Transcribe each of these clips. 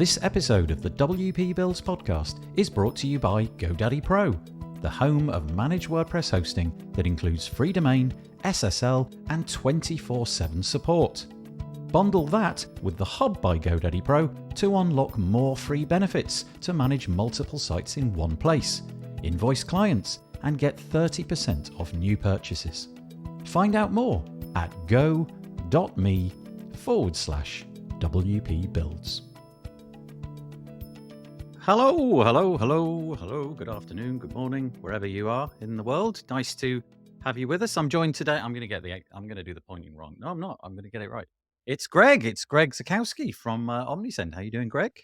This episode of the WP Builds podcast is brought to you by GoDaddy Pro, the home of managed WordPress hosting that includes free domain, SSL, and 24/7 support. Bundle that with the Hub by GoDaddy Pro to unlock more free benefits to manage multiple sites in one place, invoice clients, and get 30% off new purchases. Find out more at go.me/WP Builds. Hello. Good afternoon, good morning, wherever you are in the world. Nice to have you with us. I'm joined today. I'm going to do the pointing wrong. No, I'm not. I'm going to get it right. It's Greg. It's Greg Zakowicz from Omnisend. How you doing, Greg?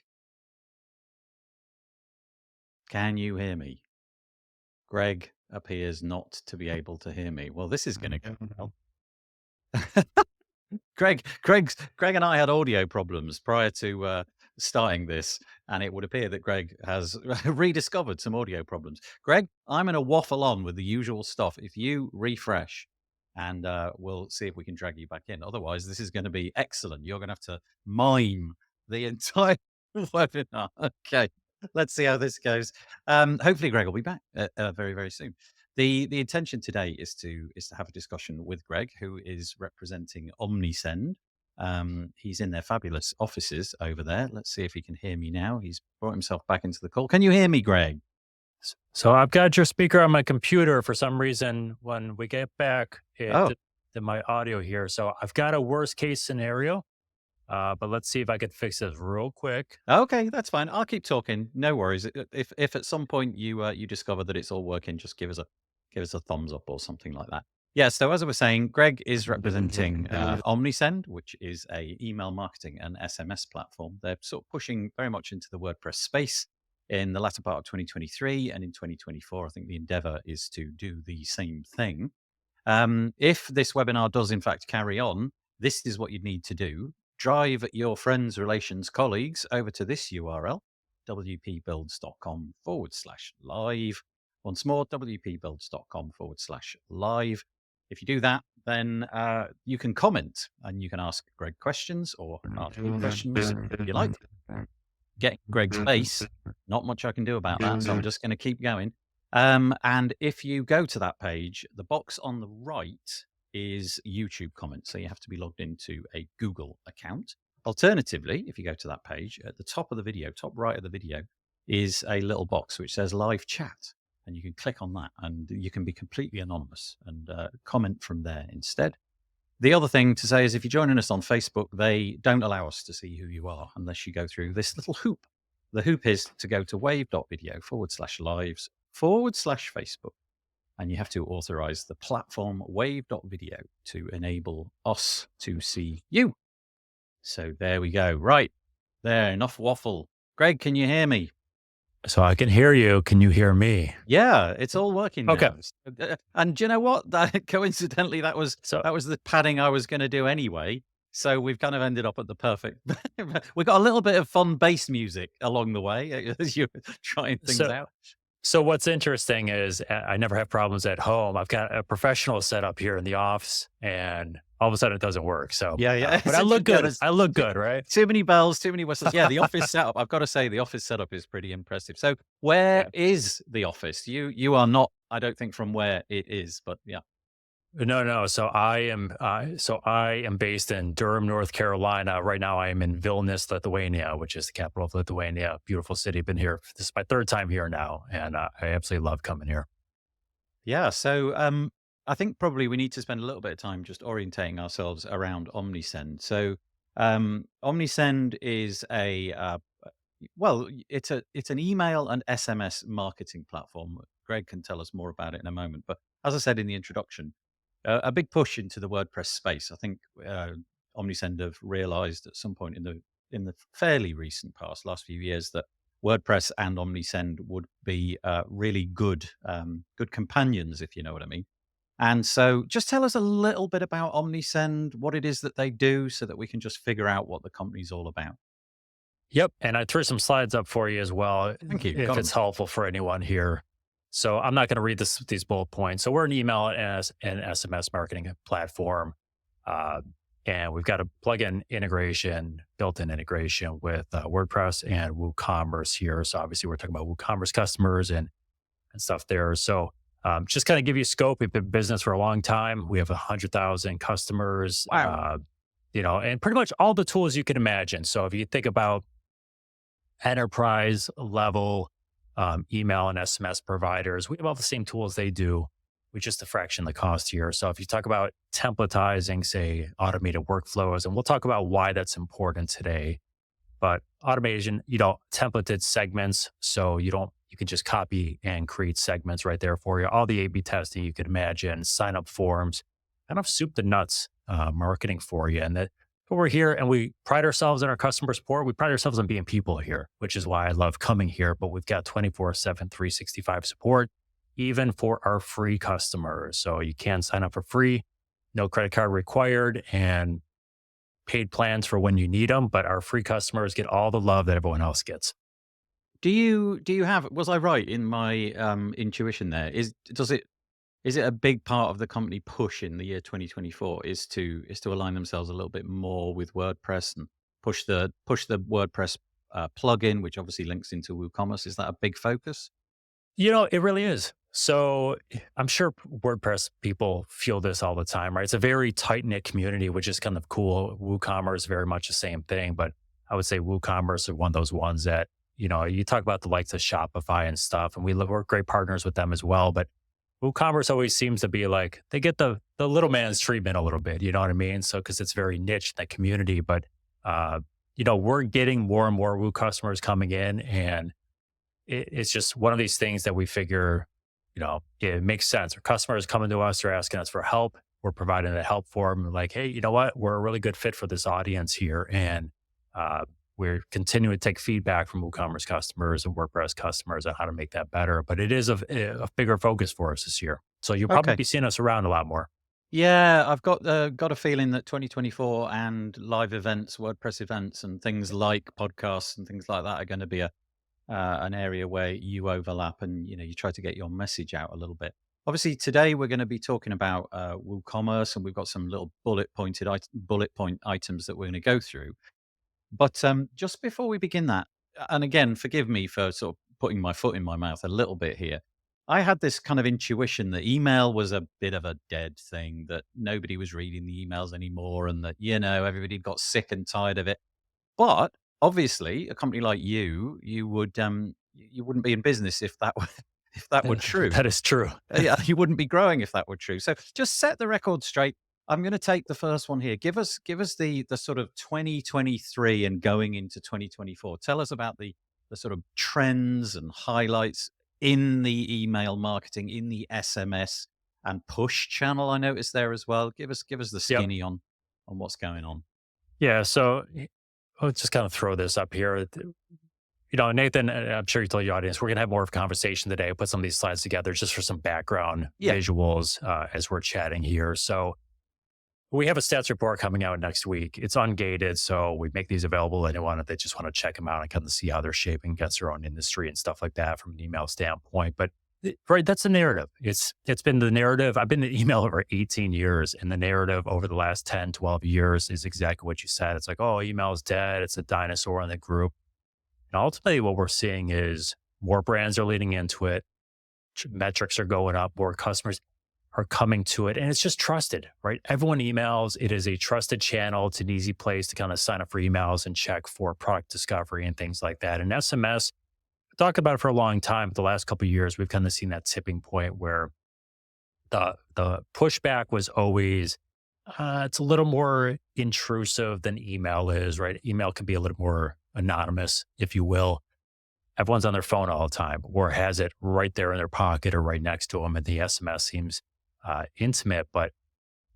Can you hear me? Greg appears not to be able to hear me. Well, this is going to go well. Greg and I had audio problems prior to starting this, and it would appear that Greg has rediscovered some audio problems. Greg, I'm going to waffle on with the usual stuff. If you refresh, and we'll see if we can drag you back in. Otherwise, this is going to be excellent. You're going to have to mime the entire webinar. Okay, let's see how this goes. Hopefully, Greg will be back very, very soon. The intention today is to have a discussion with Greg, who is representing Omnisend. He's in their fabulous offices over there. Let's see if he can hear me now. He's brought himself back into the call. Can you hear me, Greg? So I've got your speaker on my computer. For some reason, when we get back, it did my audio here. So I've got a worst case scenario, but let's see if I can fix this real quick. Okay, that's fine. I'll keep talking. No worries. If at some point you discover that it's all working, just give us a thumbs up or something like that. Yeah, so as I was saying, Greg is representing Omnisend, which is a email marketing and SMS platform. They're sort of pushing very much into the WordPress space in the latter part of 2023, and in 2024, I think the endeavor is to do the same thing. If this webinar does in fact carry on, this is what you'd need to do. Drive your friends, relations, colleagues over to this URL, wpbuilds.com/live. Once more, wpbuilds.com/live. If you do that, then you can comment and you can ask Greg questions or ask me questions if you like. Get Greg's face. Not much I can do about that, so I'm just going to keep going. And if you go to that page, the box on the right is YouTube comments. So you have to be logged into a Google account. Alternatively, if you go to that page, at the top of the video, top right of the video, is a little box which says live chat. And you can click on that and you can be completely anonymous and comment from there instead. The other thing to say is if you're joining us on Facebook, they don't allow us to see who you are unless you go through this little hoop. The hoop is to go to wave.video/lives/Facebook. And you have to authorize the platform wave.video to enable us to see you. So there we go. Right there, enough waffle. Greg, can you hear me? So I can hear you. Can you hear me? Yeah, it's all working. Okay. Now. And do you know what? Coincidentally, that was the padding I was going to do anyway. So we've kind of ended up at the perfect. We got a little bit of fun bass music along the way as you're trying things out. So what's interesting is I never have problems at home. I've got a professional setup here in the office, and all of a sudden it doesn't work. So yeah. But I look good. I look good, right? Too many bells, too many whistles. Yeah, the office setup. I've got to say, the office setup is pretty impressive. So where is the office? You are not, I don't think, from where it is, but yeah. No. So I am based in Durham, North Carolina. Right now I am in Vilnius, Lithuania, which is the capital of Lithuania. Beautiful city. Been here. This is my third time here now, and I absolutely love coming here. Yeah. So I think probably we need to spend a little bit of time just orientating ourselves around Omnisend. So Omnisend is it's an email and SMS marketing platform. Greg can tell us more about it in a moment. But as I said in the introduction, a big push into the WordPress space. I think Omnisend have realized at some point in the fairly recent past, last few years, that WordPress and Omnisend would be really good companions, if you know what I mean. And so just tell us a little bit about Omnisend, what it is that they do, so that we can just figure out what the company's all about. Yep. And I threw some slides up for you as well. Thank you. If it's helpful for anyone here. So I'm not going to read these bullet points. So we're an email and SMS marketing platform. And we've got a plugin integration, built-in integration with WordPress and WooCommerce here. So obviously we're talking about WooCommerce customers and stuff there. So just kind of give you scope. We've been in business for a long time. We have 100,000 customers, Wow. and pretty much all the tools you can imagine. So if you think about enterprise level email and SMS providers, we have all the same tools they do with just a fraction of the cost here. So if you talk about templatizing, say, automated workflows, and we'll talk about why that's important today, but automation, templated segments. So you can just copy and create segments right there for you. All the A/B testing you could imagine, sign up forms, kind of soup to nuts marketing for you. And that we're here and we pride ourselves in our customer support. We pride ourselves on being people here, which is why I love coming here. But we've got 24/7, 365 support, even for our free customers. So you can sign up for free, no credit card required, and paid plans for when you need them. But our free customers get all the love that everyone else gets. Do you have, was I right in my intuition there? Is it a big part of the company push in the year 2024 is to align themselves a little bit more with WordPress and push the WordPress plugin, which obviously links into WooCommerce? Is that a big focus? It really is. So I'm sure WordPress people feel this all the time, right? It's a very tight knit community, which is kind of cool. WooCommerce, very much the same thing. But I would say WooCommerce are one of those ones that, you talk about the likes of Shopify and stuff, and we're great partners with them as well. But WooCommerce always seems to be like, they get the little man's treatment a little bit, you know what I mean? So, because it's very niche, that community. But, we're getting more and more Woo customers coming in, and it's just one of these things that we figure, it makes sense. Our customers coming to us, they're asking us for help. We're providing that help for them. Like, hey, you know what? We're a really good fit for this audience here. And we're continuing to take feedback from WooCommerce customers and WordPress customers on how to make that better. But it is a bigger focus for us this year. So you'll probably Okay. be seeing us around a lot more. Yeah, I've got a feeling that 2024 and live events, WordPress events, and things like podcasts and things like that are going to be an area where you overlap and you try to get your message out a little bit. Obviously, today we're going to be talking about WooCommerce, and we've got some little bullet point items that we're going to go through. But just before we begin that, and again, forgive me for sort of putting my foot in my mouth a little bit here. I had this kind of intuition that email was a bit of a dead thing, that nobody was reading the emails anymore, and that everybody got sick and tired of it. But obviously, a company like you wouldn't be in business if that were if that were true. That is true. Yeah, you wouldn't be growing if that were true. So just set the record straight. I'm going to take the first one here. Give us the sort of 2023 and going into 2024. Tell us about the sort of trends and highlights in the email marketing, in the SMS and push channel. I noticed there as well. Give us the Yep. skinny on what's going on. Yeah. So I'll just kind of throw this up here. Nathan, I'm sure you told your audience, we're going to have more of a conversation today. Put some of these slides together just for some background Yeah. visuals as we're chatting here. So we have a stats report coming out next week. It's ungated, so we make these available to anyone that they just want to check them out and kind of see how they're shaping against their own industry and stuff like that from an email standpoint. But right, that's the narrative. It's been the narrative. I've been in email over 18 years, and the narrative over the last 10, 12 years is exactly what you said. It's like, oh, email is dead. It's a dinosaur in the group. And ultimately, what we're seeing is more brands are leaning into it. Metrics are going up. More customers are coming to it. And it's just trusted, right? Everyone emails. It is a trusted channel. It's an easy place to kind of sign up for emails and check for product discovery and things like that. And SMS, we talked about it for a long time. The last couple of years, we've kind of seen that tipping point where the pushback was always, it's a little more intrusive than email is, right? Email can be a little more anonymous, if you will. Everyone's on their phone all the time or has it right there in their pocket or right next to them. And the SMS seems intimate, but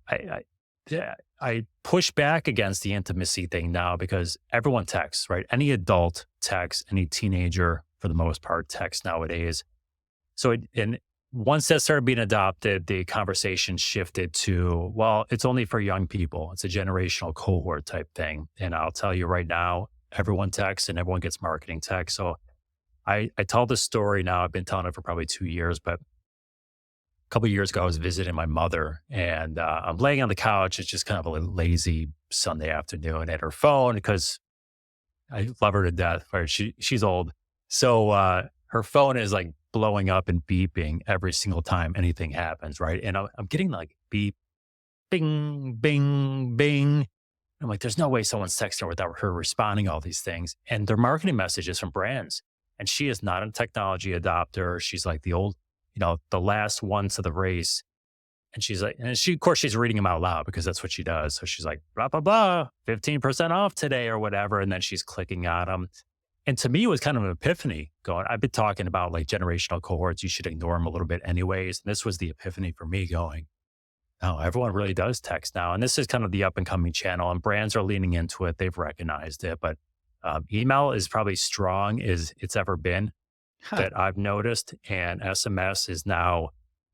I push back against the intimacy thing now because everyone texts, right? Any adult texts, any teenager for the most part texts nowadays. So and once that started being adopted, the conversation shifted to, well, it's only for young people. It's a generational cohort type thing. And I'll tell you right now, everyone texts and everyone gets marketing text. So I tell this story now. I've been telling it for probably 2 years, but couple of years ago, I was visiting my mother, and I'm laying on the couch. It's just kind of a lazy Sunday afternoon at her phone because I love her to death. Right? She's old, so her phone is like blowing up and beeping every single time anything happens. Right, and I'm getting like beep, bing, bing, bing. I'm like, there's no way someone's texting her without her responding to all these things. And they're marketing messages from brands. And she is not a technology adopter. She's like the old, the last one to the race. And she's like, and she, of course, she's reading them out loud because that's what she does. So she's like, blah, blah, blah, 15% off today or whatever. And then she's clicking on them. And to me, it was kind of an epiphany going, I've been talking about like generational cohorts. You should ignore them a little bit anyways. And this was the epiphany for me going, oh, everyone really does text now. And this is kind of the up and coming channel, and brands are leaning into it. They've recognized it. But email is probably strong as it's ever been that I've noticed. And SMS is now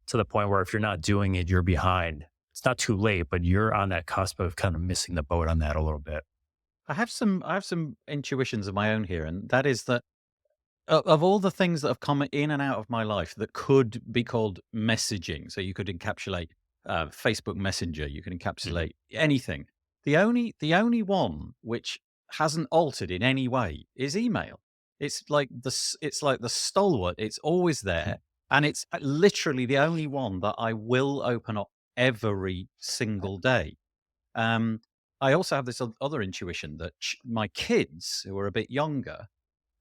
to the point where if you're not doing it, you're behind. It's not too late, but you're on that cusp of kind of missing the boat on that a little bit. I have some intuitions of my own here, and that is that of all the things that have come in and out of my life that could be called messaging, so you could encapsulate Facebook Messenger, you can Mhm. encapsulate anything. The only one which hasn't altered in any way is email. It's like the stalwart. It's always there, and it's literally the only one that I will open up every single day. Um, I also have this other intuition that my kids, who are a bit younger,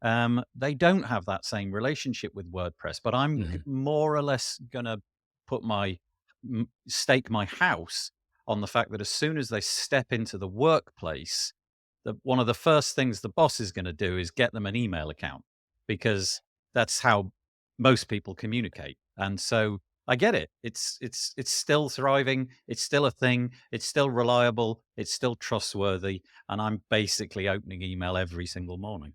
they don't have that same relationship with WordPress, but Mhm. more or less gonna put stake my house on the fact that as soon as they step into the workplace, one of the first things the boss is going to do is get them an email account, because that's how most people communicate. And so I get it. It's still thriving. It's still a thing. It's still reliable. It's still trustworthy. And I'm basically opening email every single morning.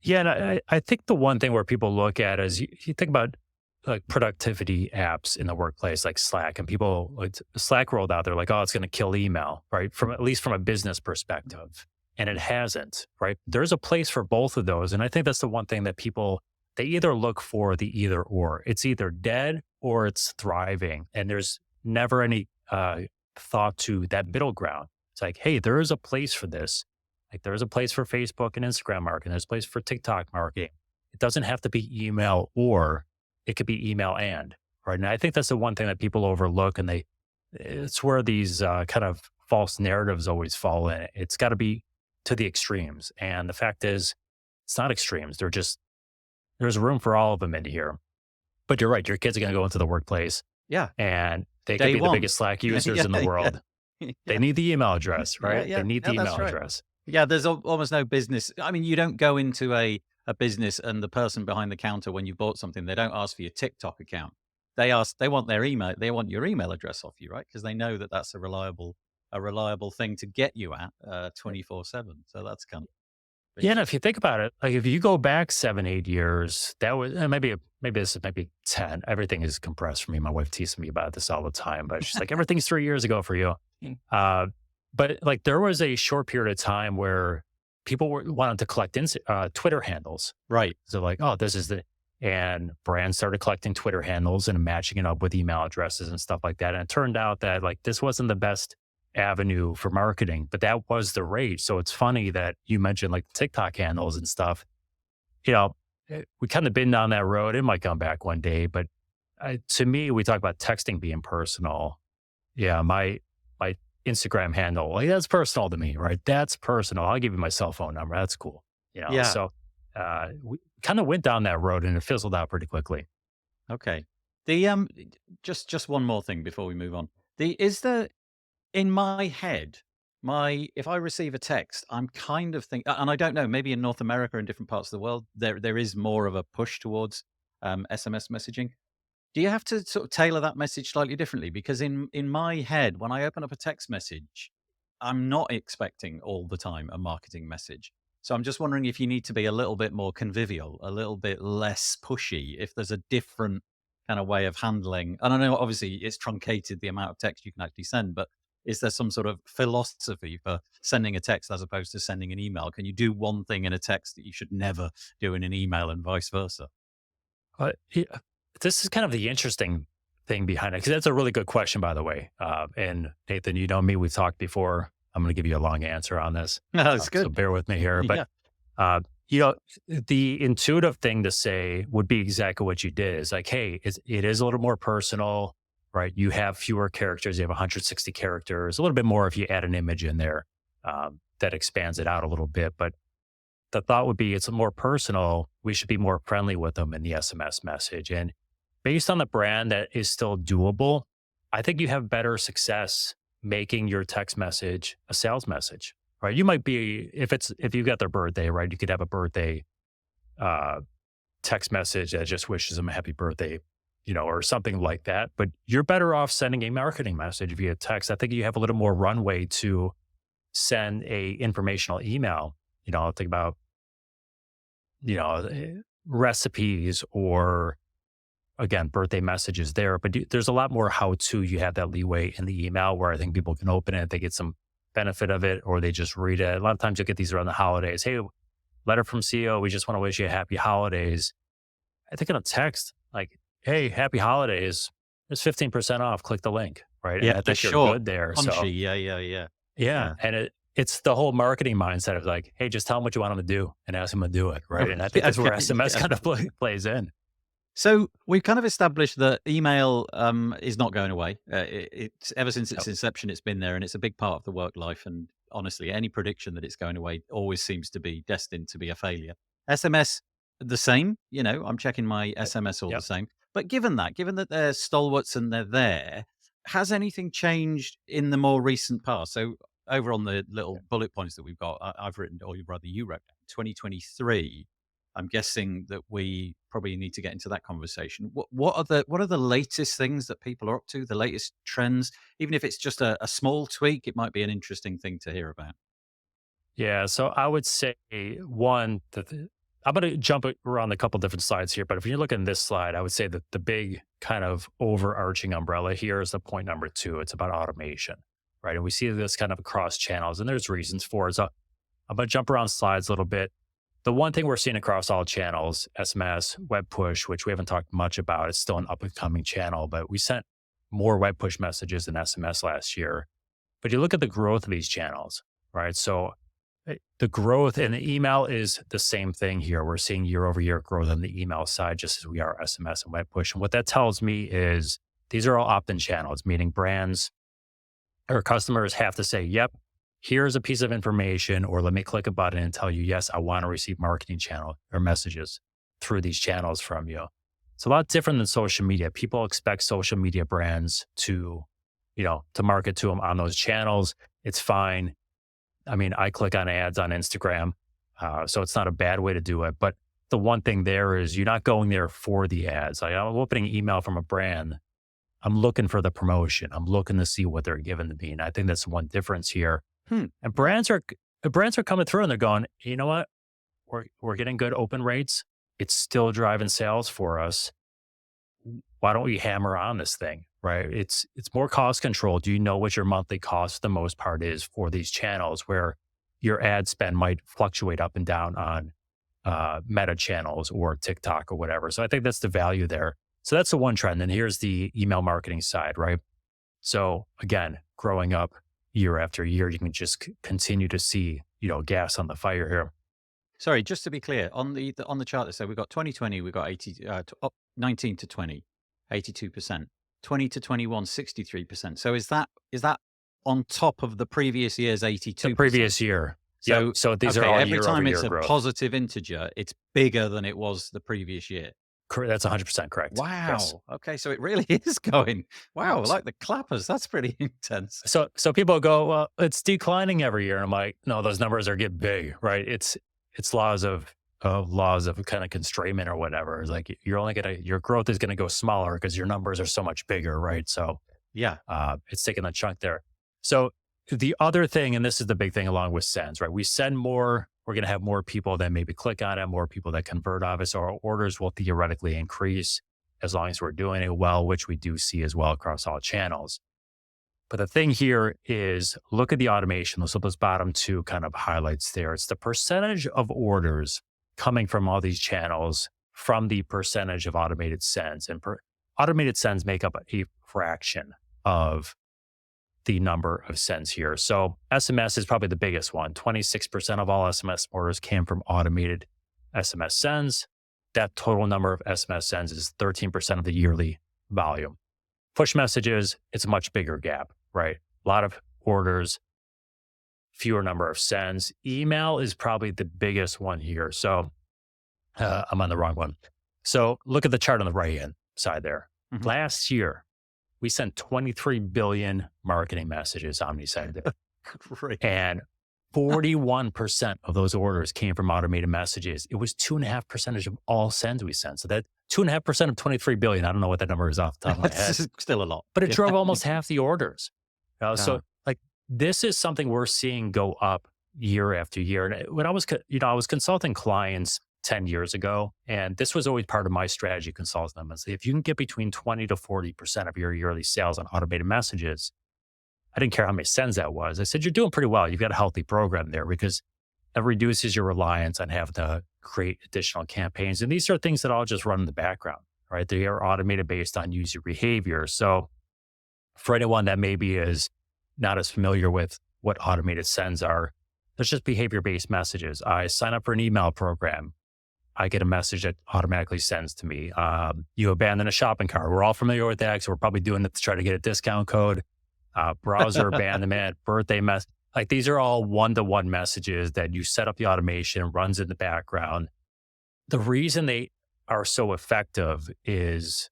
Yeah, and I think the one thing where people look at is you think about like productivity apps in the workplace, like Slack, and people like Slack rolled out. They're like, oh, it's going to kill email, right? From at least from a business perspective, and it hasn't, right? There's a place for both of those, and I think that's the one thing that people they either look for the either or. It's either dead or it's thriving, and there's never any thought to that middle ground. It's like, hey, there is a place for this. Like there is a place for Facebook and Instagram marketing. There's a place for TikTok marketing. It doesn't have to be email, or it could be email and, right? And I think that's the one thing that people overlook, and it's where these kind of false narratives always fall in. It's got to be to the extremes. And the fact is, it's not extremes. There's room for all of them in here. But you're right. Your kids are going to go into the workplace Yeah, and they could day be the one. biggest Slack users Yeah, in the yeah, world. They yeah, need the email address, yeah, right? They yeah, need yeah. the That's email right. address. Yeah, there's almost no business. I mean, you don't go into a business and the person behind the counter when you bought something, they don't ask for your TikTok account. They want their email. They want your email address off you, right? Because they know that that's a reliable thing to get you at 24/7. So that's kind of Yeah, and interesting. if you think about it, like if you go back 7, 8 years, that was maybe this is maybe 10. Everything is compressed for me. My wife teases me about this all the time, but she's like, everything's 3 years ago for you. Mm. Uh, but like there was a short period of time where people wanted to collect Twitter handles. Right. So like, oh, this is and brands started collecting Twitter handles and matching it up with email addresses and stuff like that. And it turned out that like this wasn't the best avenue for marketing, but that was the rate. So it's funny that you mentioned like TikTok handles and stuff. You know, we kind of been down that road. It might come back one day, but to me, we talk about texting being personal. Yeah, my Instagram handle, like that's personal to me, right? That's personal. I'll give you my cell phone number. That's cool. Yeah. So we kind of went down that road and it fizzled out pretty quickly. Okay. The just one more thing before we move on. The is there In my head, my if I receive a text, I'm kind of think and I don't know, maybe in North America and different parts of the world, there is more of a push towards SMS messaging. Do you have to sort of tailor that message slightly differently? Because in my head, when I open up a text message, I'm not expecting all the time a marketing message. So I'm just wondering if you need to be a little bit more convivial, a little bit less pushy, if there's a different kind of way of handling. And I know obviously it's truncated the amount of text you can actually send, but is there some sort of philosophy for sending a text as opposed to sending an email? Can you do one thing in a text that you should never do in an email and vice versa? Yeah, this is kind of the interesting. thing behind it? Because that's a really good question, by the way. And Nathan, you know me, we've talked before. I'm going to give you a long answer on this. That's So good. bear with me here. But, Yeah. you know, the intuitive thing to say would be exactly what you did. Is like, hey, it is a little more personal, right? You have fewer characters. You have 160 characters, a little bit more if you add an image in there that expands it out a little bit. But the thought would be it's more personal. We should be more friendly with them in the SMS message. And based on the brand that is still doable, I think you have better success making your text message a sales message, right? You might be, if you got their birthday, right? You could have a birthday text message that just wishes them a happy birthday, or something like that. But you're better off sending a marketing message via text. I think you have a little more runway to send a informational email. Think about, recipes or again, birthday messages there, but there's a lot more how to. You have that leeway in the email where I think people can open it, they get some benefit of it, or they just read it. A lot of times you'll get these around the holidays. Hey, letter from CEO. We just want to wish you a happy holidays. I think in a text, like, hey, happy holidays. There's 15% off. Click the link, right? Yeah, And I the think you're short, good there. punchy. So Yeah. and it's the whole marketing mindset of like, hey, just tell them what you want them to do and ask them to do it, right? And I think that's where Okay, SMS yeah. kind of plays in. So we've kind of established that email is not going away. It's ever since its Yep. inception, it's been there, and it's a big part of the work life. And honestly, any prediction that it's going away always seems to be destined to be a failure. SMS, the same. I'm checking my SMS all the Yep. same. But given that they're stalwarts and they're there, has anything changed in the more recent past? So over on the little bullet points that we've got, I've written, or rather you wrote, 2023. I'm guessing that we probably need to get into that conversation. What are the latest things that people are up to? The latest trends, even if it's just a small tweak, it might be an interesting thing to hear about. Yeah. So I would say one that I'm going to jump around a couple different slides here, but if you look at this slide, I would say that the big kind of overarching umbrella here is the point number 2. It's about automation, right? And we see this kind of across channels, and there's reasons for it. So I'm going to jump around slides a little bit. The one thing we're seeing across all channels, SMS, web push, which we haven't talked much about, it's still an up and coming channel, but we sent more web push messages than SMS last year. But you look at the growth of these channels, right? So the growth in the email is the same thing here. We're seeing year over year growth on the email side, just as we are SMS and web push. And what that tells me is these are all opt-in channels, meaning brands or customers have to say, yep, here's a piece of information, or let me click a button and tell you, yes, I want to receive marketing channel or messages through these channels from you. It's a lot different than social media. People expect social media brands to market to them on those channels. It's fine. I mean, I click on ads on Instagram, so it's not a bad way to do it. But the one thing there is you're not going there for the ads. Like, I'm opening email from a brand. I'm looking for the promotion. I'm looking to see what they're giving to me. And I think that's one difference here. And brands are coming through and they're going, you know what? We're getting good open rates. It's still driving sales for us. Why don't we hammer on this thing, right? It's more cost control. Do you know what your monthly cost for the most part is for these channels where your ad spend might fluctuate up and down on meta channels or TikTok or whatever? So I think that's the value there. So that's the one trend. And here's the email marketing side, right? So again, growing up year after year, you can just continue to see, gas on the fire here. Sorry, just to be clear, on the chart that said we've got 2020, we've got 19 to 20, 82%, 20 to 21, 63%. So is that on top of the previous year's 82%? The previous year. So, yep. So these are all every time it's a growth. positive integer, it's bigger than it was the previous year. That's 100% correct. Wow. Yes. Okay, so it really is going. Wow, like the clappers. That's pretty intense. So people go, well, it's declining every year. And I'm like, no, those numbers are getting big, right? It's laws of kind of constrainment or whatever. It's like your growth is gonna go smaller because your numbers are so much bigger, right? So yeah, it's taking a chunk there. So the other thing, and this is the big thing along with sends, right? We send more. We're going to have more people that maybe click on it, more people that convert off it. So our orders will theoretically increase as long as we're doing it well, which we do see as well across all channels. But the thing here is look at the automation. So those bottom 2 kind of highlights there. It's the percentage of orders coming from all these channels from the percentage of automated sends. And automated sends make up a fraction of the number of sends here. So SMS is probably the biggest one. 26% of all SMS orders came from automated SMS sends. That total number of SMS sends is 13% of the yearly volume. Push messages, it's a much bigger gap, right? A lot of orders, fewer number of sends. Email is probably the biggest one here. So I'm on the wrong one. So look at the chart on the right-hand side there. Mhm. Last year, we sent 23 billion marketing messages, Omnisend did. Great. And 41% of those orders came from automated messages. It was 2.5% of all sends we sent. So that 2.5% of 23 billion, I don't know what that number is off the top of my head, That's still a lot. but it Yeah. drove almost half the orders. So Uh-huh. like this is something we're seeing go up year after year. And when I was consulting clients 10 years ago, and this was always part of my strategy consulting them. Is if you can get between 20 to 40% of your yearly sales on automated messages, I didn't care how many sends that was. I said, you're doing pretty well. You've got a healthy program there because it reduces your reliance on having to create additional campaigns. And these are things that all just run in the background, right? They are automated based on user behavior. So for anyone that maybe is not as familiar with what automated sends are, there's just behavior-based messages. I sign up for an email program. I get a message that automatically sends to me. You abandon a shopping cart. We're all familiar with that, so we're probably doing it to try to get a discount code. Browser abandonment, birthday mess. Like these are all one-to-one messages that you set up the automation, runs in the background. The reason they are so effective is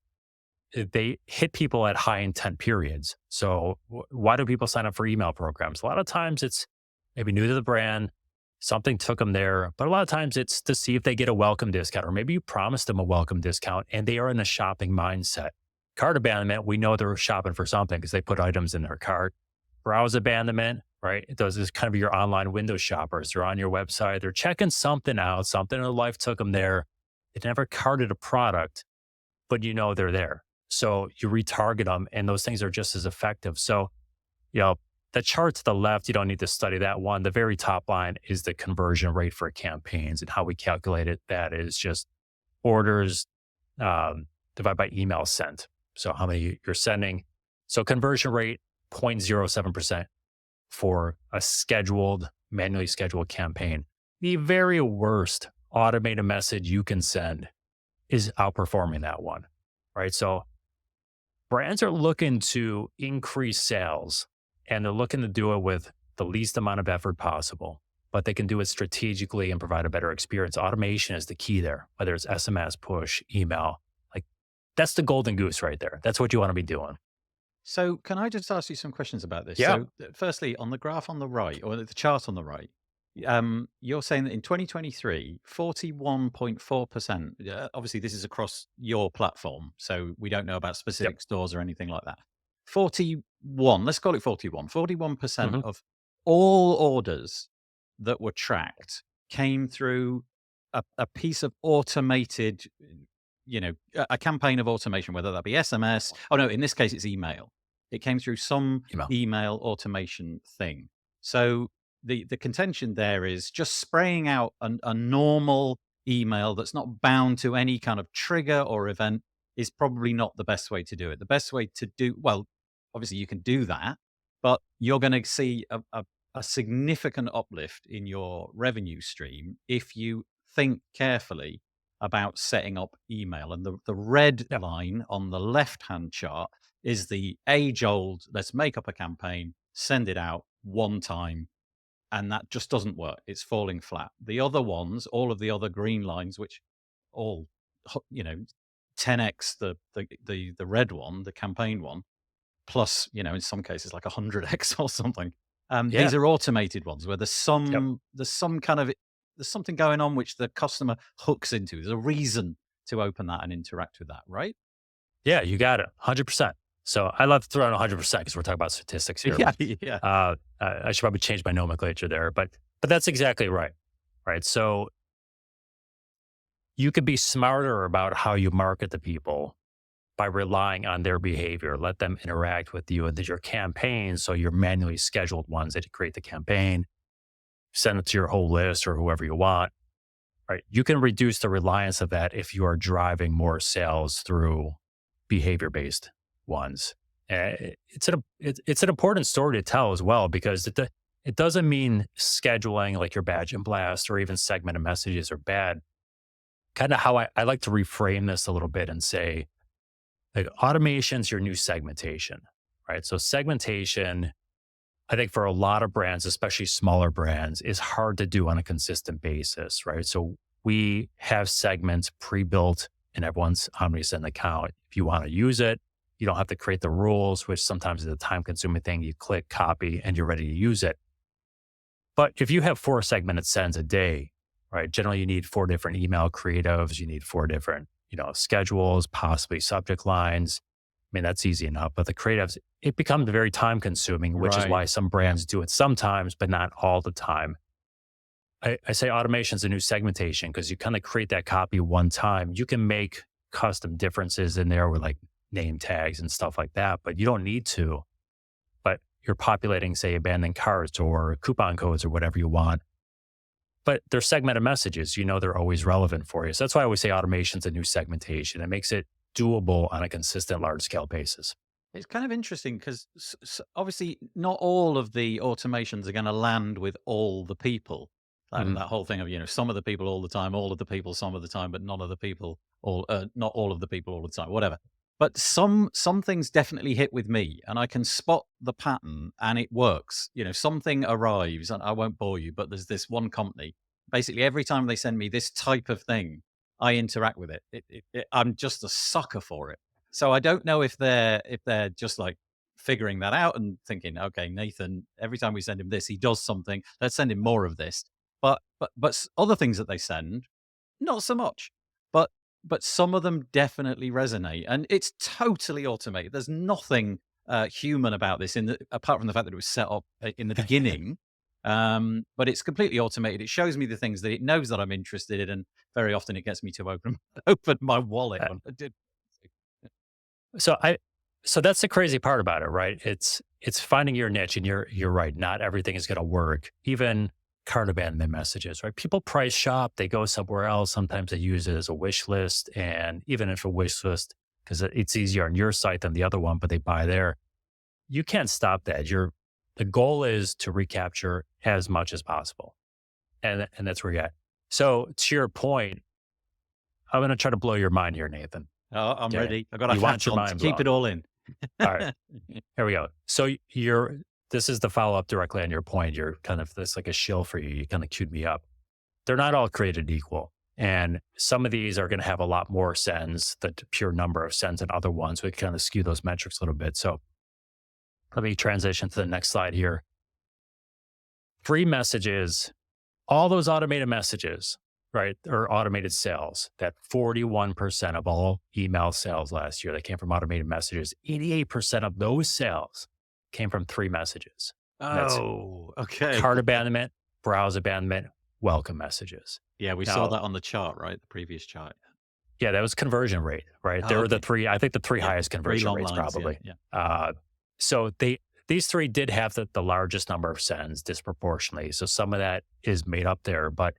they hit people at high intent periods. So why do people sign up for email programs? A lot of times it's maybe new to the brand, something took them there, but a lot of times it's to see if they get a welcome discount, or maybe you promised them a welcome discount and they are in a shopping mindset. Cart abandonment, we know they're shopping for something because they put items in their cart. Browse abandonment, right? Those is kind of your online window shoppers. They're on your website. They're checking something out. Something in their life took them there. They never carted a product, but you know they're there. So you retarget them and those things are just as effective. So, the chart to the left, you don't need to study that one. The very top line is the conversion rate for campaigns, and how we calculate it. That is just orders divided by email sent. So how many you're sending. So conversion rate, 0.07% for a manually scheduled campaign. The very worst automated message you can send is outperforming that one, right? So brands are looking to increase sales, and they're looking to do it with the least amount of effort possible, but they can do it strategically and provide a better experience. Automation is the key there, whether it's SMS, push, email. Like that's the golden goose right there. That's what you want to be doing. So can I just ask you some questions about this? Yeah. So firstly, on the graph on the right, or the chart on the right, you're saying that in 2023, 41.4%, obviously this is across your platform, so we don't know about Yep. specific stores or anything like that. 41, let's call it 41% Mhm. of all orders that were tracked came through a piece of automated, a campaign of automation, whether that be SMS. Oh no, in this case, it's email. It came through some Email. email automation thing. So the contention there is just spraying out a normal email that's not bound to any kind of trigger or event is probably not the best way to do it. The best way to do, well, obviously you can do that, but you're going to see a significant uplift in your revenue stream if you think carefully about setting up email. And the red Yep. line on the left-hand chart is the age-old, let's make up a campaign, send it out one time, and that just doesn't work. It's falling flat. The other ones, all of the other green lines, which all, 10x the red one, the campaign one, plus, in some cases like 100x or something. Yeah. These are automated ones where there's Yep. there's something going on which the customer hooks into. There's a reason to open that and interact with that, right? Yeah, you got it. 100%. So I love to throw out 100% because we're talking about statistics here. Yeah, But, yeah. I should probably change my nomenclature there, but that's exactly right. Right. So you could be smarter about how you market to people by relying on their behavior. Let them interact with you and your campaign. So your manually scheduled ones that you create the campaign, send it to your whole list or whoever you want. Right. You can reduce the reliance of that if you are driving more sales through behavior-based ones. It's an important story to tell as well, because it doesn't mean scheduling like your batch and blast or even segmented messages are bad. Kind of how I like to reframe this a little bit and say, like, automation's your new segmentation, right? So segmentation, I think for a lot of brands, especially smaller brands, is hard to do on a consistent basis, right? So we have segments pre-built in everyone's Omnisend account. If you want to use it, you don't have to create the rules, which sometimes is a time-consuming thing. You click copy and you're ready to use it. But if you have 4 segmented sends a day, right? Generally, you need 4 different email creatives. You need 4 different, schedules, possibly subject lines. I mean, that's easy enough. But the creatives, it becomes very time consuming, which is why some brands do it sometimes, but not all the time. I say automation is a new segmentation because you kind of create that copy one time. You can make custom differences in there with like name tags and stuff like that, but you don't need to. But you're populating, say, abandoned carts or coupon codes or whatever you want. But they're segmented messages. They're always relevant for you. So that's why I always say automation's a new segmentation. It makes it doable on a consistent, large-scale basis. It's kind of interesting because obviously not all of the automations are going to land with all the people. That whole thing of, some of the people all the time, all of the people some of the time, but none of the people, not all of the people all the time, whatever. But some things definitely hit with me, and I can spot the pattern, and it works. Something arrives, and I won't bore you, but there's this one company. Basically, every time they send me this type of thing, I interact with it. I'm just a sucker for it. So I don't know if they're just like figuring that out and thinking, okay, Nathan, every time we send him this, he does something. Let's send him more of this. But other things that they send, not so much. But some of them definitely resonate, and it's totally automated. There's nothing human about this, apart from the fact that it was set up in the beginning. But it's completely automated. It shows me the things that it knows that I'm interested in, and very often it gets me to open my wallet. So that's the crazy part about it, right? It's finding your niche, and you're right. Not everything is going to work. Even cart abandonment messages, right? People price shop, they go somewhere else. Sometimes they use it as a wish list. And even if a wish list, because it's easier on your site than the other one, but they buy there, you can't stop that. The goal is to recapture as much as possible. And that's where you're at. So to your point, I'm going to try to blow your mind here, Nathan. Oh, I'm ready. I've got you want your mind keep it all in. All right, here we go. So this is the follow-up directly on your point. You're kind of, this like a shill for you. You kind of queued me up. They're not all created equal. And some of these are going to have a lot more sends, the pure number of sends, than other ones. We kind of skew those metrics a little bit. So let me transition to the next slide here. Free messages, all those automated messages, right, or automated sales, that 41% of all email sales last year that came from automated messages, 88% of those sales came from 3 messages. Oh, okay. Cart abandonment, browse abandonment, welcome messages. Yeah, we saw that on the chart, right? The previous chart. Yeah, that was conversion rate, right? They were the 3, I think the 3 highest conversion rates lines, probably. Yeah. So these 3 did have the largest number of sends disproportionately. So some of that is made up there, but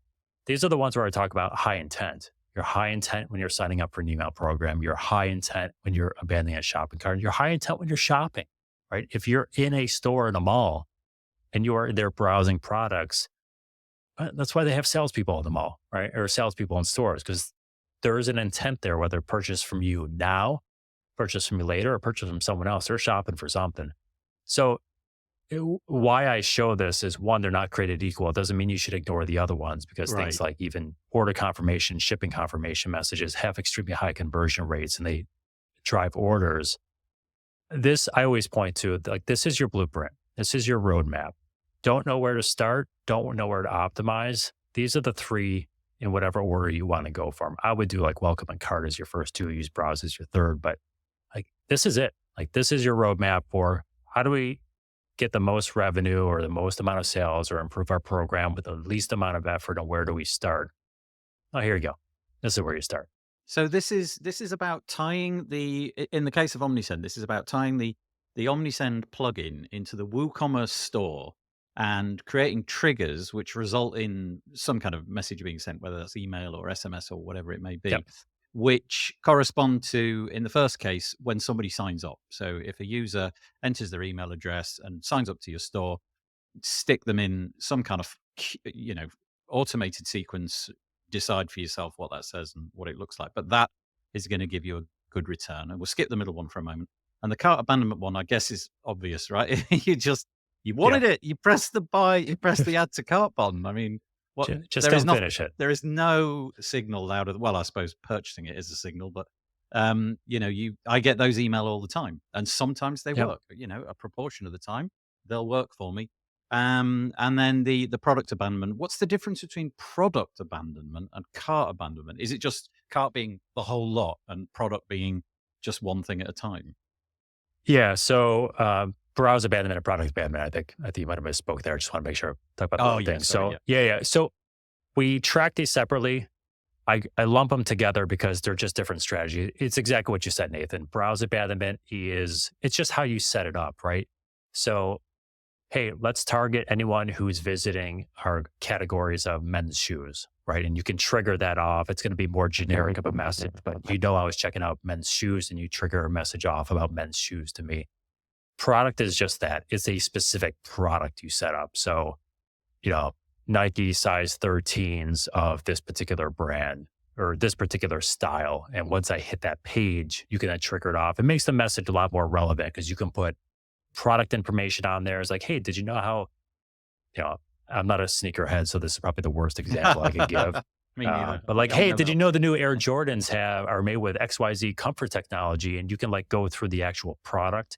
these are the ones where I talk about high intent. You're high intent when you're signing up for an email program. You're high intent when you're abandoning a shopping cart. You're high intent when you're shopping, right? If you're in a store in a mall and you are there browsing products, that's why they have salespeople in the mall, right? Or salespeople in stores, because there is an intent there, whether purchase from you now, purchase from you later, or purchase from someone else. They're shopping for something. So why I show this is, one, they're not created equal. It doesn't mean you should ignore the other ones, because things like even order confirmation, shipping confirmation messages have extremely high conversion rates and they drive orders. This, I always point to, like, this is your blueprint. This is your roadmap. Don't know where to start. Don't know where to optimize. These are the 3 in whatever order you want to go for them. I would do like welcome and cart as your first 2, use browse as your third, but like, this is it. Like, this is your roadmap for how do we get the most revenue or the most amount of sales or improve our program with the least amount of effort, and where do we start? Oh, here you go. This is where you start. So this is about tying in the case of Omnisend, this is about tying the Omnisend plugin into the WooCommerce store and creating triggers which result in some kind of message being sent, whether that's email or SMS or whatever it may be. Yep. which correspond to, in the first case, when somebody signs up. So if a user enters their email address and signs up to your store, stick them in some kind of, automated sequence, decide for yourself what that says and what it looks like. But that is going to give you a good return. And we'll skip the middle one for a moment. And the cart abandonment one, I guess, is obvious, right? You Yeah. wanted it, you press the buy, you press the add to cart button. I mean, what Just there is don't not finish it. there is no signal out of, well, I suppose purchasing it is a signal, but I get those email all the time, and sometimes they Yep. work. A proportion of the time they'll work for me. And then the product abandonment. What's the difference between product abandonment and cart abandonment? Is it just cart being the whole lot and product being just one thing at a time? Yeah. So browse abandonment and product abandonment. I think you might have misspoke there. I just want to make sure I talk about the Oh wrong yeah, thing. sorry, So yeah. yeah. So we track these separately. I lump them together because they're just different strategies. It's exactly what you said, Nathan. Browse abandonment it's just how you set it up, right? So, hey, let's target anyone who's visiting our categories of men's shoes, right? And you can trigger that off. It's going to be more generic of a message, but I was checking out men's shoes and you trigger a message off about men's shoes to me. Product is just that. It's a specific product you set up. So, you know, Nike size 13s of this particular brand or this particular style. And once I hit that page, you can then trigger it off. It makes the message a lot more relevant because you can put product information on there. It's like, hey, did you know how, you know, I'm not a sneakerhead, so this is probably the worst example I could give. Me neither. But I like, don't hey, know did that. you know the new Air Jordans are made with XYZ comfort technology? And you can like go through the actual product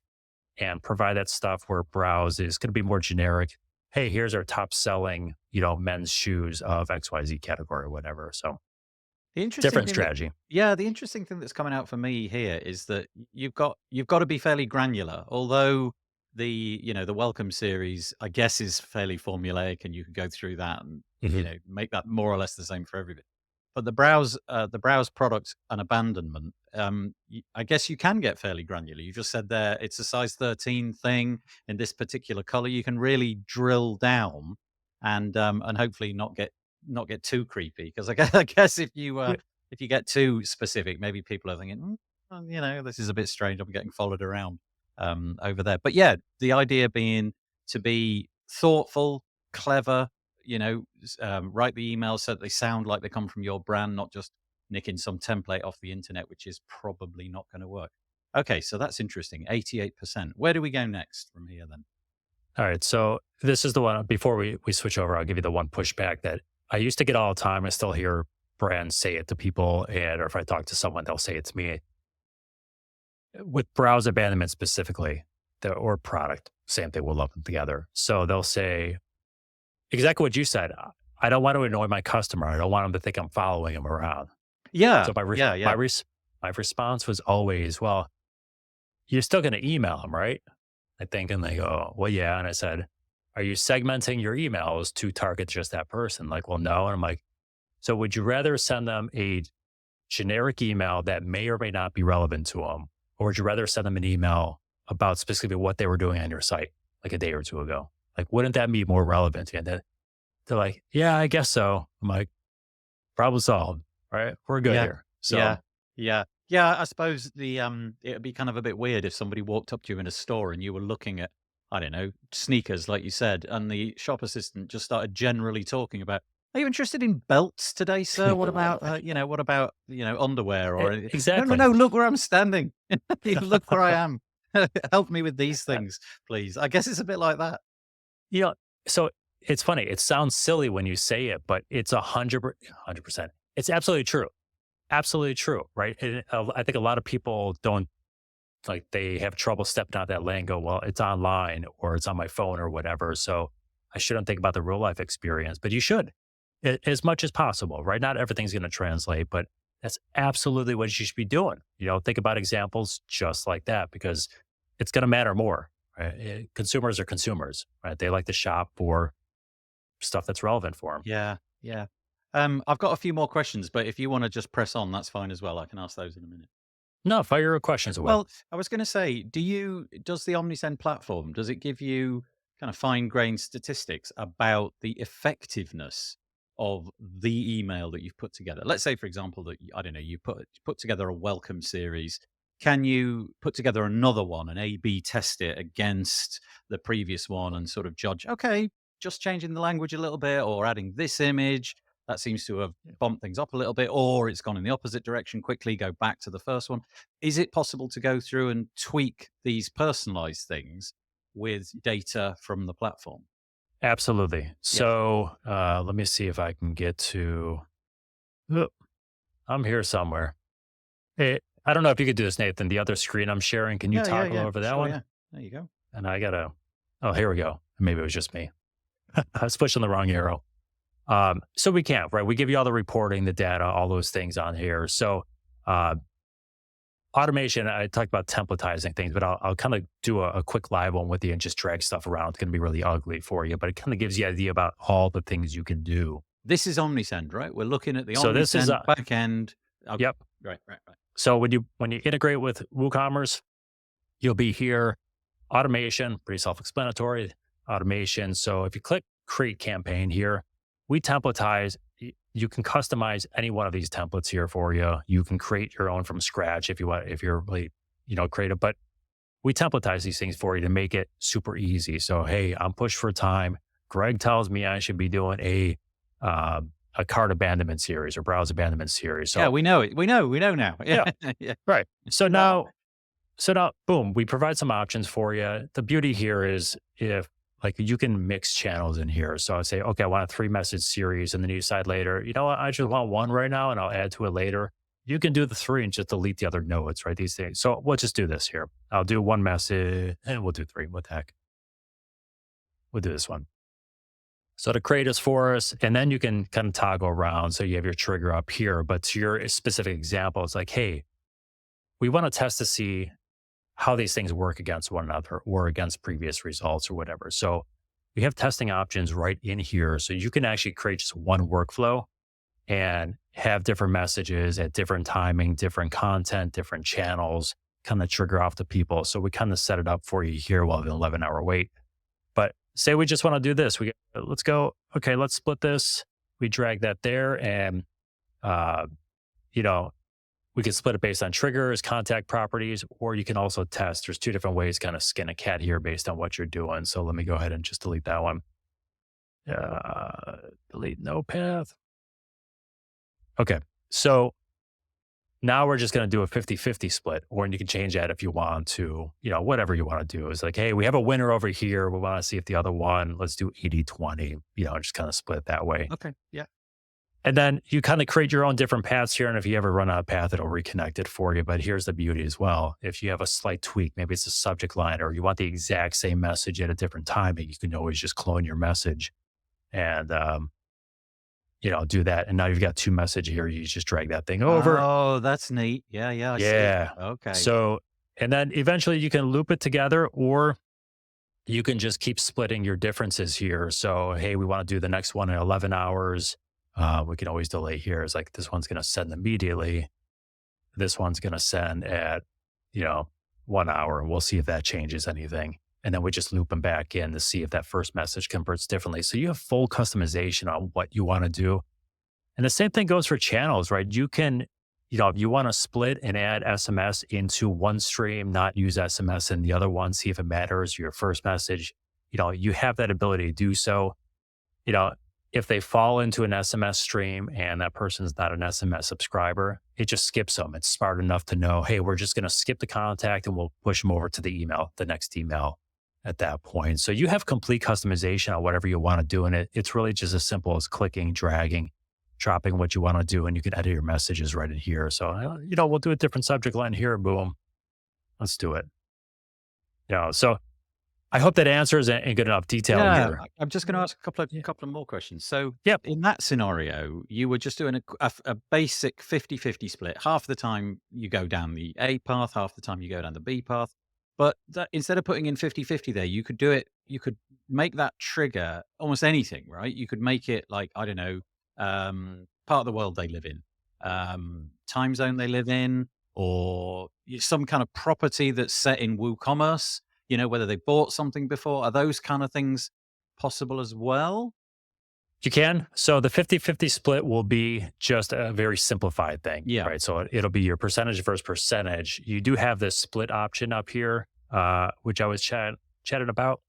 and provide that stuff where browse is going to be more generic. Hey, here's our top selling, men's shoes of XYZ category or whatever. So The interesting different thing that strategy. Yeah, the interesting thing that's coming out for me here is that you've got to be fairly granular. Although the welcome series, I guess, is fairly formulaic, and you can go through that and Hmm. make that more or less the same for everybody. But the browse product and abandonment, I guess you can get fairly granular. You just said there it's a size 13 thing in this particular color. You can really drill down and hopefully not get too creepy, because I guess Yeah. if you get too specific, maybe people are thinking, well, this is a bit strange. I'm getting followed around over there. But yeah, the idea being to be thoughtful, clever. Write the emails so that they sound like they come from your brand, not just nicking some template off the internet, which is probably not going to work. Okay, so that's interesting. 88%. Where do we go next from here then? All right. So this is the one before we switch over, I'll give you the one pushback that I used to get all the time. I still hear brands say it to people, or if I talk to someone, they'll say it to me. With browse abandonment specifically, or product, same thing, we'll lump them together. So they'll say exactly what you said. I don't want to annoy my customer. I don't want them to think I'm following them around. Yeah, So yeah, yeah. my response was always, well, you're still going to email them, right? I think, and they go, well, yeah. And I said, are you segmenting your emails to target just that person? Like, well, no. And I'm like, so would you rather send them a generic email that may or may not be relevant to them? Or would you rather send them an email about specifically what they were doing on your site like a day or two ago? Like, wouldn't that be more relevant? And they're like, yeah, I guess so. I'm like, problem solved, right? We're good Yeah, here. So yeah, yeah, yeah. I suppose it'd be kind of a bit weird if somebody walked up to you in a store and you were looking at, I don't know, sneakers, like you said, and the shop assistant just started generally talking about, "Are you interested in belts today, sir? What about underwear or anything?" No, no, exactly. no. Look where I'm standing. Look where I am. Help me with these things, please. I guess it's a bit like that. You know, so it's funny. It sounds silly when you say it, but it's 100%. It's absolutely true. Absolutely true, right? And I think a lot of people don't like they have trouble stepping out that lane. And go, well, it's online or it's on my phone or whatever. So I shouldn't think about the real life experience, but you should as much as possible, right? Not everything's going to translate, but that's absolutely what you should be doing. Think about examples just like that because it's going to matter more. Right? Consumers are consumers, right? They like to shop for stuff that's relevant for them. Yeah, yeah. I've got a few more questions, but if you want to just press on, that's fine as well. I can ask those in a minute. No, fire your questions away. Well, I was going to say, does the Omnisend platform, does it give you kind of fine-grained statistics about the effectiveness of the email that you've put together. Let's say, for example, that I don't know, you put together a welcome series. Can you put together another one and A/B test it against the previous one and sort of judge? Okay, just changing the language a little bit or adding this image that seems to have bumped things up a little bit, or it's gone in the opposite direction. Quickly go back to the first one. Is it possible to go through and tweak these personalized things with data from the platform? Absolutely. Yeah. So let me see if I can get to. Oh, I'm here somewhere. Hey, I don't know if you could do this, Nathan. The other screen I'm sharing, can you Yeah, yeah, toggle yeah. over that Sure, one? yeah. There you go. And I gotta. Oh, here we go. Maybe it was just me. I was pushing the wrong arrow. So we can't, right? We give you all the reporting, the data, all those things on here. So uh, automation, I talked about templatizing things, but I'll kind of do a quick live one with you and just drag stuff around. It's going to be really ugly for you, but it kind of gives you an idea about all the things you can do. This is Omnisend, right? We're looking at the So this is, Omnisend back end. Okay. yep. Right, right, right. So when you integrate with WooCommerce, you'll be here. Automation, pretty self-explanatory. Automation. So if you click create campaign here, we templatize. You can customize any one of these templates here for you. You can create your own from scratch if you want, if you're really, creative. But we templatize these things for you to make it super easy. So hey, I'm pushed for time. Greg tells me I should be doing a cart abandonment series or browse abandonment series. So Yeah, we know it. We know now. yeah, Yeah. right. So No. now, boom, we provide some options for you. The beauty here is if like you can mix channels in here. So I say, okay, I want a 3 message series. And then you decide later, you know what, I just want one right now and I'll add to it later. You can do the 3 and just delete the other nodes, right? These things. So we'll just do this here. I'll do 1 message and we'll do 3. What the heck? We'll do this one. So to create this for us, and then you can kind of toggle around. So you have your trigger up here, but to your specific example, it's like, hey, we want to test to see how these things work against one another or against previous results or whatever. So we have testing options right in here. So you can actually create just one workflow and have different messages at different timing, different content, different channels, kind of trigger off the people. So we kind of set it up for you here while the 11-hour wait. But say we just want to do this. Let's go, okay, let's split this. We drag that there and, you know, we can split it based on triggers, contact properties, or you can also test. There's 2 different ways to kind of skin a cat here based on what you're doing. So let me go ahead and just delete that one. Delete no path. Okay. So now we're just going to do a 50-50 split, or you can change that if you want to, whatever you want to do. It's like, hey, we have a winner over here. We want to see if the other one, let's do 80-20, just kind of split that way. Okay. Yeah. And then you kind of create your own different paths here. And if you ever run out of path, it'll reconnect it for you. But here's the beauty as well. If you have a slight tweak, maybe it's a subject line, or you want the exact same message at a different timing, you can always just clone your message and, do that. And now you've got 2 messages here. You just drag that thing over. Oh, that's neat. Yeah, yeah. I Yeah. see. Okay. So, and then eventually you can loop it together, or you can just keep splitting your differences here. So, hey, we want to do the next one in 11 hours. We can always delay here. It's like this one's going to send immediately. This one's going to send at, 1 hour, and we'll see if that changes anything. And then we just loop them back in to see if that first message converts differently. So you have full customization on what you want to do. And the same thing goes for channels, right? You can, if you want to split and add SMS into one stream, not use SMS in the other one, see if it matters, your first message, you have that ability to do so. If they fall into an SMS stream and that person's not an SMS subscriber, it just skips them. It's smart enough to know, hey, we're just going to skip the contact and we'll push them over to the next email at that point. So you have complete customization on whatever you want to do in it. It's really just as simple as clicking, dragging, dropping what you want to do, and you can edit your messages right in here. So, we'll do a different subject line here. Boom. Let's do it. So I hope that answers in good enough detail here. I'm just going to ask a couple of more questions. So, Yep. in that scenario, you were just doing a basic 50-50 split. Half the time you go down the A path, half the time you go down the B path. But instead of putting in 50-50 there, you could do it. You could make that trigger almost anything, right? You could make it like, I don't know, part of the world they live in, time zone they live in, or some kind of property that's set in WooCommerce. Whether they bought something before. Are those kind of things possible as well? You can. So the 50-50 split will be just a very simplified thing, Yeah. right? So it'll be your percentage versus percentage. You do have this split option up here, which I was chatting about,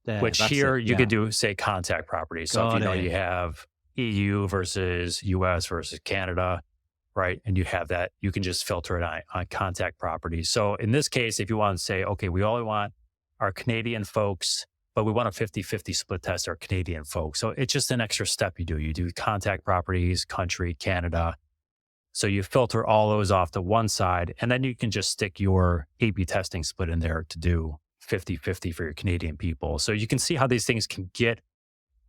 There, which that's it. here you Yeah. could do, say, contact properties. So if you Got know it. you have EU versus US versus Canada, right? And you have that, you can just filter it on contact properties. So in this case, if you want to say, okay, we only want our Canadian folks, but we want a 50-50 split test our Canadian folks. So it's just an extra step you do. You do contact properties, country, Canada. So you filter all those off to one side, and then you can just stick your A/B testing split in there to do 50-50 for your Canadian people. So you can see how these things can get,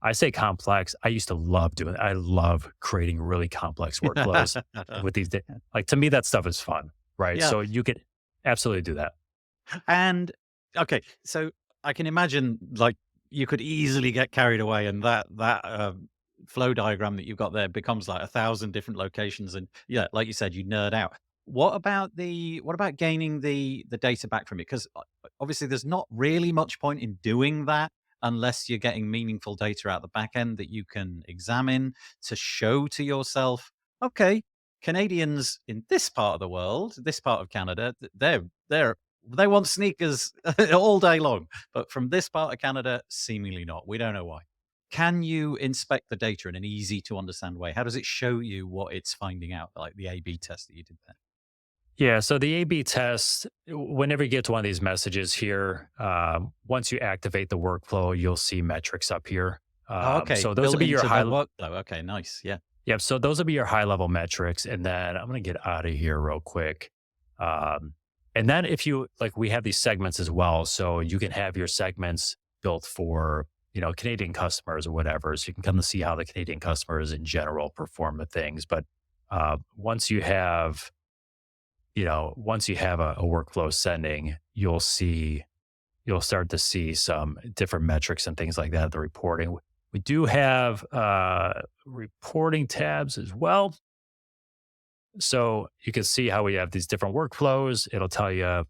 I say complex. I used to love doing it. I love creating really complex workflows with these. Like to me, that stuff is fun, right? Yeah. So you could absolutely do that. And okay, so I can imagine like you could easily get carried away, and that flow diagram that you've got there becomes like 1,000 different locations, and yeah, like you said, you nerd out. What about gaining the data back from it? Because obviously, there's not really much point in doing that unless you're getting meaningful data out the back end that you can examine to show to yourself. Okay, Canadians in this part of the world, this part of Canada, they want sneakers all day long, but from this part of Canada, seemingly not. We don't know why. Can you inspect the data in an easy to understand way? How does it show you what it's finding out, like the A/B test that you did there? Yeah. So the A/B test, whenever you get to one of these messages here, once you activate the workflow, you'll see metrics up here. Oh, okay, So those will built be your into the high. workflow. Okay, nice. Yeah. Yep. So those will be your high level metrics. And then I'm going to get out of here real quick. Um, and then if you like, we have these segments as well. So you can have your segments built for, Canadian customers or whatever. So you can come to see how the Canadian customers in general perform the things. But once you have, once you have a workflow sending, you'll start to see some different metrics and things like that, the reporting. We do have reporting tabs as well. So you can see how we have these different workflows. It'll tell you,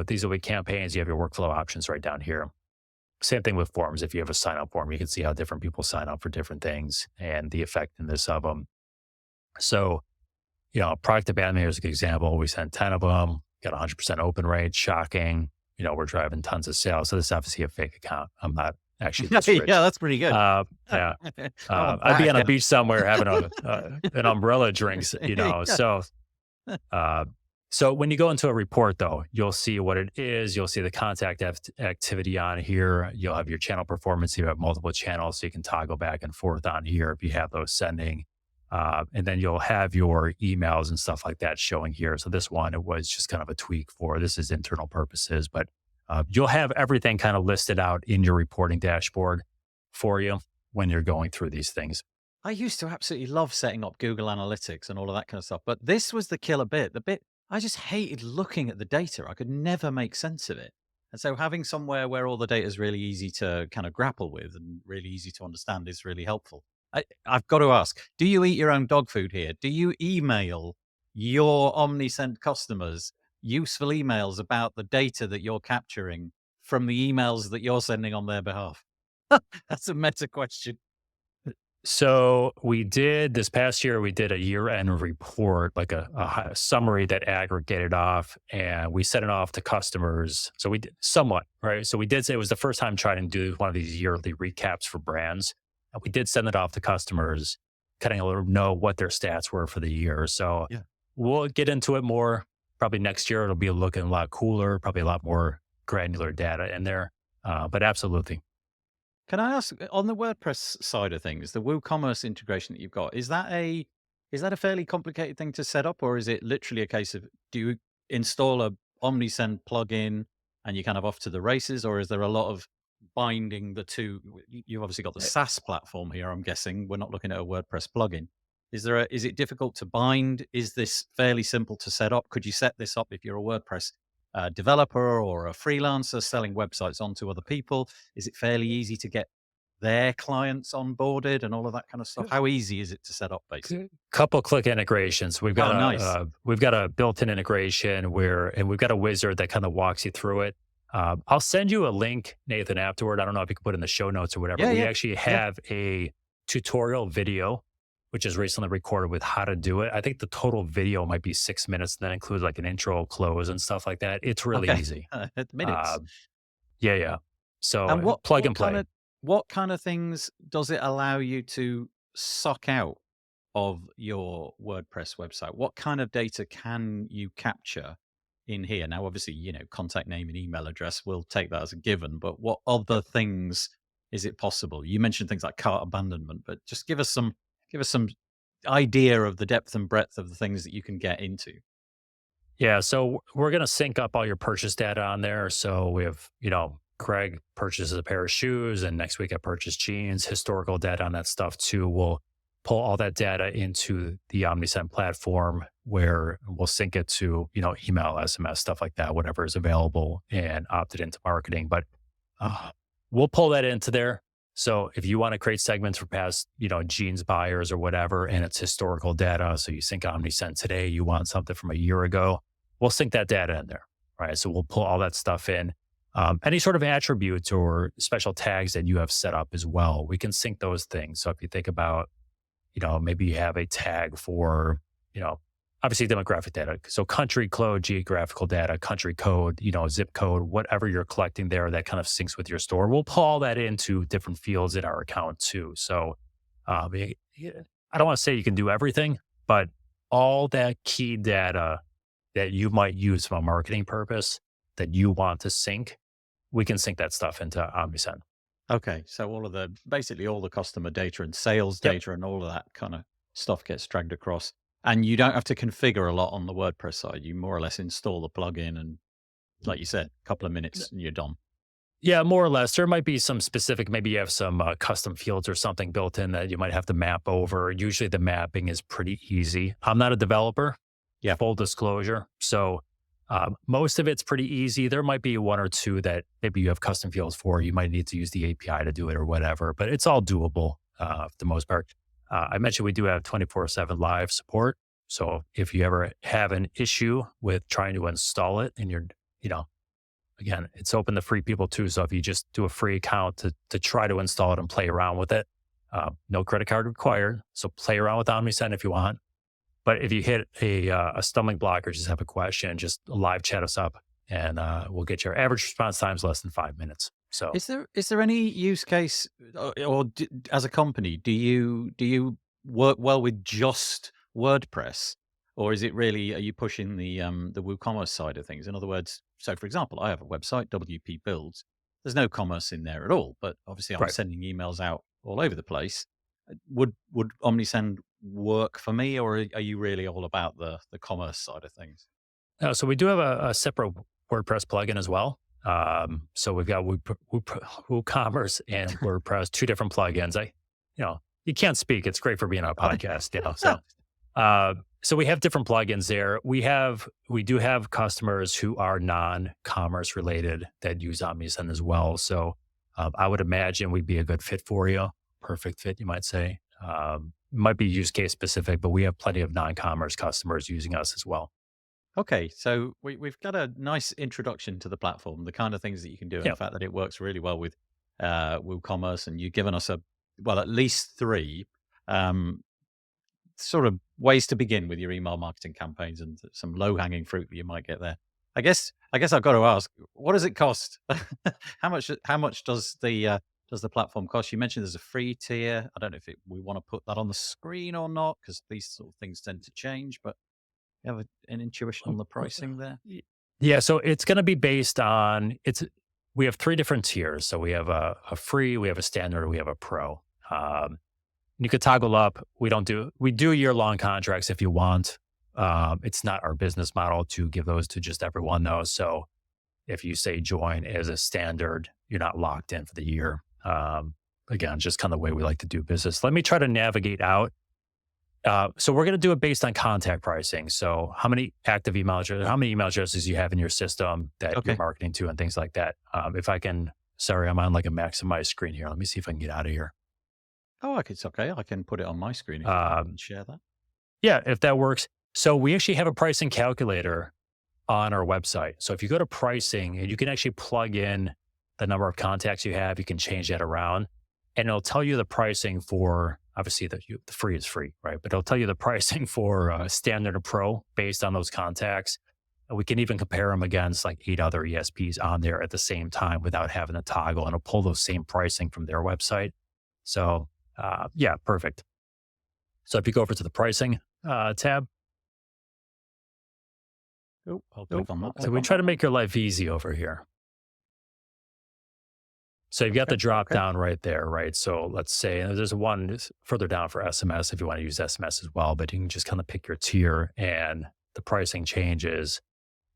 these will be campaigns. You have your workflow options right down here. Same thing with forms. If you have a sign up form, you can see how different people sign up for different things and the effectiveness of them. So, product abandonment is a good example. We sent 10 of them, got 100% open rate. Shocking. We're driving tons of sales. So this is obviously a fake account. I'm not actually this rich. Yeah, that's pretty good. Yeah. Oh, I'd be on a yeah. beach somewhere having an umbrella drinks, Yeah. So when you go into a report though, you'll see what it is. You'll see the contact activity on here. You'll have your channel performance. You have multiple channels, so you can toggle back and forth on here if you have those sending. And then you'll have your emails and stuff like that showing here. So this one, it was just kind of a tweak for, this is internal purposes, but you'll have everything kind of listed out in your reporting dashboard for you when you're going through these things. I used to absolutely love setting up Google Analytics and all of that kind of stuff, but this was the killer bit. The bit I just hated looking at the data. I could never make sense of it. And so having somewhere where all the data is really easy to kind of grapple with and really easy to understand is really helpful. I've got to ask, do you eat your own dog food here? Do you email your Omnisend customers useful emails about the data that you're capturing from the emails that you're sending on their behalf? That's a meta question. So we did this past year, we did a year-end report, like a summary that aggregated off, and we sent it off to customers. So we did somewhat, right? So we did say it was the first time trying to do one of these yearly recaps for brands. And we did send it off to customers, kind of let them know what their stats were for the year. So Yeah. we'll get into it more. Probably next year, it'll be looking a lot cooler, probably a lot more granular data in there. But absolutely. Can I ask on the WordPress side of things, the WooCommerce integration that you've got, is that a fairly complicated thing to set up, or is it literally a case of do you install a Omnisend plugin and you're kind of off to the races, or is there a lot of binding the two? You've obviously got the SaaS platform here, I'm guessing. We're not looking at a WordPress plugin. Is it difficult to bind? Is this fairly simple to set up? Could you set this up if you're a WordPress developer or a freelancer selling websites onto other people? Is it fairly easy to get their clients onboarded and all of that kind of stuff? How easy is it to set up, basically? Couple click integrations. We've got Oh, nice. we've got a built-in integration and we've got a wizard that kind of walks you through it. I'll send you a link, Nathan, afterward. I don't know if you can put it in the show notes or whatever. Yeah, We yeah, actually yeah. have a tutorial video, which is recently recorded with how to do it. I think the total video might be 6 minutes, and that includes like an intro, close, and stuff like that. It's really Okay, easy. minutes. Uh, yeah, yeah. And So plug and play. what kind of things does it allow you to suck out of your WordPress website? What kind of data can you capture in here? Now, obviously, contact name and email address, we'll take that as a given, but what other things is it possible? You mentioned things like cart abandonment, but just give us some idea of the depth and breadth of the things that you can get into. Yeah, so we're going to sync up all your purchase data on there. So we have, Craig purchases a pair of shoes, and next week I purchased jeans, historical data on that stuff too. We'll pull all that data into the Omnisend platform where we'll sync it to, email, SMS, stuff like that, whatever is available and opted into marketing. But uh, we'll pull that into there. So if you want to create segments for past, jeans buyers or whatever, and it's historical data, so you sync Omnisend today, you want something from a year ago, we'll sync that data in there, right? So we'll pull all that stuff in. Any sort of attributes or special tags that you have set up as well, we can sync those things. So if you think about, maybe you have a tag for, obviously demographic data. So country code, geographical data, country code, zip code, whatever you're collecting there that kind of syncs with your store. We'll pull all that into different fields in our account too. So I don't want to say you can do everything, but all that key data that you might use from a marketing purpose that you want to sync, we can sync that stuff into Omnisend. Okay, so basically all the customer data and sales Yep. data and all of that kind of stuff gets dragged across. And you don't have to configure a lot on the WordPress side. You more or less install the plugin and, like you said, a couple of minutes and you're done. Yeah, more or less. There might be some specific, maybe you have some custom fields or something built in that you might have to map over. Usually the mapping is pretty easy. I'm not a developer, Yeah. full disclosure. So most of it's pretty easy. There might be one or two that maybe you have custom fields for. You might need to use the API to do it or whatever, but it's all doable for the most part. I mentioned we do have 24/7 live support. So if you ever have an issue with trying to install it and you know, again, it's open to free people too. So if you just do a free account to try to install it and play around with it, no credit card required. So play around with Omnisend if you want. But if you hit a stumbling block or just have a question, just live chat us up and we'll get your average response times less than 5 minutes. So Is there any use case, as a company, do you work well with just WordPress, or is it really, are you pushing the WooCommerce side of things? In other words, so for example, I have a website, WP Builds. There's no commerce in there at all, but obviously I'm right. sending emails out all over the place. Would Omnisend work for me, or are you really all about the commerce side of things? So we do have a separate WordPress plugin as well. So we've got WooCommerce and WordPress, two different plugins. You can't speak. It's great for being on a podcast, So we have different plugins there. We do have customers who are non-commerce related that use Omnisend as well. So I would imagine we'd be a good fit for you. Perfect fit, you might say. Might be use case specific, but we have plenty of non-commerce customers using us as well. Okay, so we've got a nice introduction to the platform, the kind of things that you can do, and Yeah. the fact that it works really well with WooCommerce, and you've given us at least three um, sort of ways to begin with your email marketing campaigns, and some low hanging fruit that you might get there. I guess I've got to ask, what does it cost? How much does the platform cost? You mentioned there's a free tier. I don't know if we want to put that on the screen or not, because these sort of things tend to change, but you have an intuition on the pricing there? Y- Yeah, so it's going to be based on we have three different tiers. So we have a free, we have a standard, we have a pro. You could toggle up. We do year-long contracts if you want. It's not our business model to give those to just everyone though. So if you say join as a standard, you're not locked in for the year. Again, just kind of the way we like to do business. Let me try to navigate out. So we're going to do it based on contact pricing. So how many active email addresses, how many email addresses you have in your system that you're Okay. marketing to and things like that. If I can, sorry, I'm on like a maximized screen here. Let me see if I can get out of here. Oh, it's okay. I can put it on my screen if you like Um, and share that. yeah, if that works. So we actually have a pricing calculator on our website. So if you go to pricing, and you can actually plug in the number of contacts you have, you can change that around, and it'll tell you the pricing for, obviously the free is free, right? But it'll tell you the pricing for standard or pro based on those contacts. And we can even compare them against like 8 other ESPs on there at the same time without having to toggle, and it'll pull those same pricing from their website. So yeah, perfect. So if you go over to the pricing tab, I'll click on that. so we try to make your life easy over here. So you've got the drop down right there, right? So let's say there's one further down for SMS if you want to use SMS as well, but you can just kind of pick your tier and the pricing changes.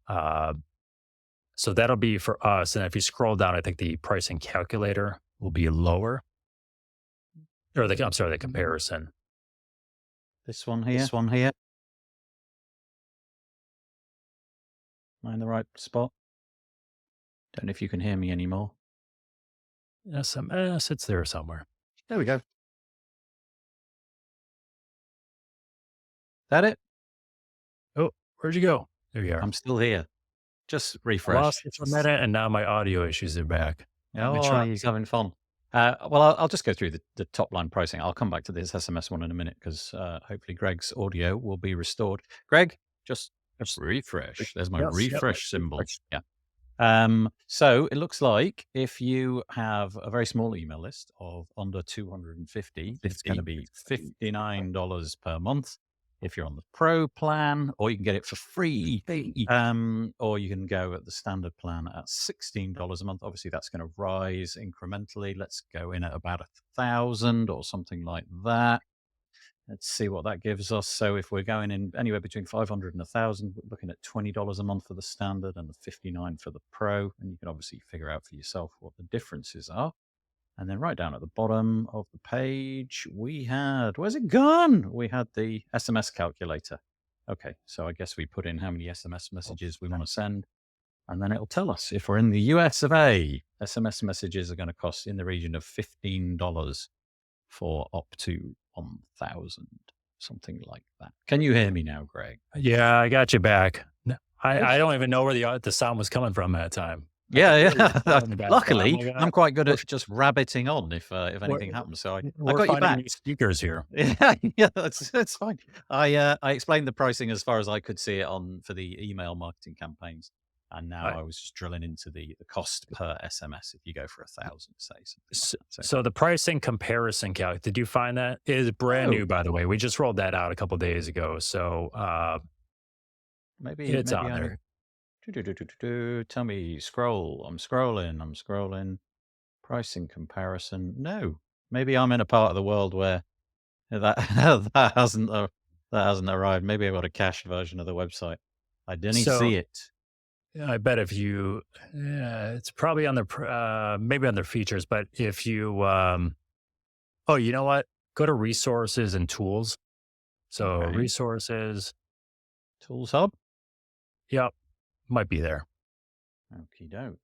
So that'll be for us. And if you scroll down, I think the pricing calculator will be lower. Or the comparison. This one here. Am I in the right spot? Don't know if you can hear me anymore. SMS, it's there somewhere. There we go. That it? Oh, where'd you go? There you are. I'm still here. Just I refresh. lost it for a minute, and now my audio issues are back. He's having fun. Well, I'll just go through the top line pricing. I'll come back to this SMS one in a minute because hopefully Greg's audio will be restored. Greg, just refresh. There's my refresh symbol. Yeah. So it looks like if you have a very small email list of under 250, it's going to be $59 per month. If you're on the pro plan, or you can get it for free, or you can go at the standard plan at $16 a month. Obviously, that's going to rise incrementally. Let's go in at about 1,000 or something like that. Let's see what that gives us. So if we're going in anywhere between 500 and 1,000, we're looking at $20 a month for the standard and the 59 for the pro. And you can obviously figure out for yourself what the differences are. And then right down at the bottom of the page, we had, where's it gone? We had the SMS calculator. Okay, so I guess we put in how many SMS messages we want to send. And then it'll tell us if we're in the US of A, SMS messages are going to cost in the region of $15 for up to 1,000, something like that. Can you hear me now, Greg? Yeah, I got you back. I don't even know where the sound was coming from at that time. Yeah. Luckily, I'm quite good at just rabbiting on if anything happens. So I got you back. New speakers here. Yeah, that's fine. I explained the pricing as far as I could see it for the email marketing campaigns, and now I was just drilling into the cost per SMS if you go for 1,000, say. So the pricing comparison calc, did you find that? It is brand new, by the way. We just rolled that out a couple of days ago. So maybe it's on there. Tell me, scroll. I'm scrolling. Pricing comparison. No, maybe I'm in a part of the world where that that hasn't arrived. Maybe I've got a cached version of the website. I didn't see it. I bet if you, it's probably on maybe on their features, but if you, oh, you know what? Go to resources and tools. So resources. Tools hub. Yep. Might be there. Okie doke.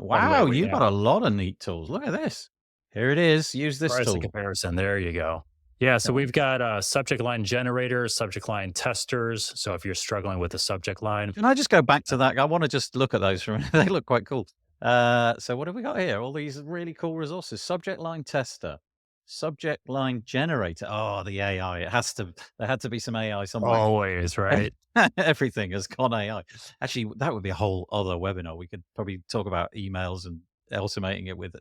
Wow, you've got a lot of neat tools. Look at this. Here it is. Use this Pricing tool. Comparison. There you go. Yeah, so we've got subject line generators, subject line testers. So if you're struggling with the subject line. Can I just go back to that? I want to just look at those for a minute. They look quite cool. So what have we got here? All these really cool resources. Subject line tester. Subject line generator. Oh, the AI. There had to be some AI somewhere. Always, right? Everything has gone AI. Actually, that would be a whole other webinar. We could probably talk about emails and automating it with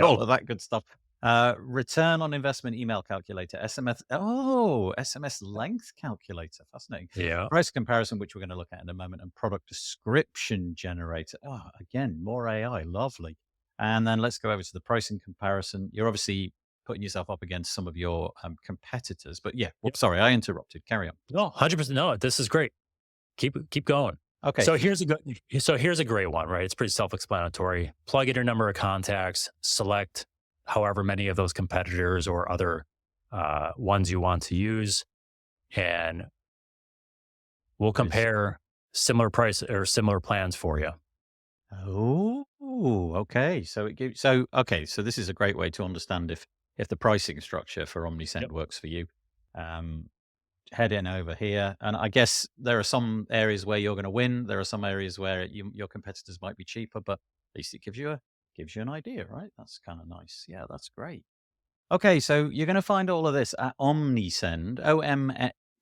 all of that good stuff. Return on investment email calculator, SMS length calculator. Fascinating. Yeah. Price comparison, which we're going to look at in a moment, and product description generator. Oh, again, more AI. Lovely. And then let's go over to the pricing comparison. You're obviously putting yourself up against some of your competitors, but sorry, I interrupted. Carry on. No, 100%. No, this is great. Keep going. Okay. So here's a great one, right? It's pretty self-explanatory. Plug in your number of contacts, select however many of those competitors or other ones you want to use, and we'll compare similar price or similar plans for you. Oh, okay. So so this is a great way to understand if the pricing structure for Omnisend works for you. head in over here. And I guess there are some areas where you're going to win. There are some areas where your competitors might be cheaper, but at least it gives you an idea, right? That's kind of nice. Yeah, that's great. Okay, so you're going to find all of this at Omnisend.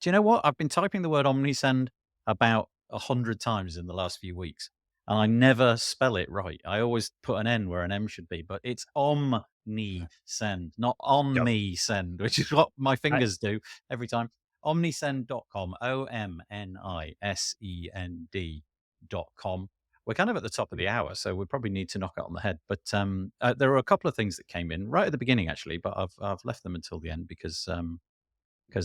Do you know what? I've been typing the word Omnisend about 100 times in the last few weeks, and I never spell it right. I always put an N where an M should be, but it's Omnisend, not Yep. Omnisend, which is what my I, fingers do every time. Omnisend.com, OMNISEND.com. We're kind of at the top of the hour, so we probably need to knock it on the head. But there are a couple of things that came in right at the beginning, actually, but I've left them until the end because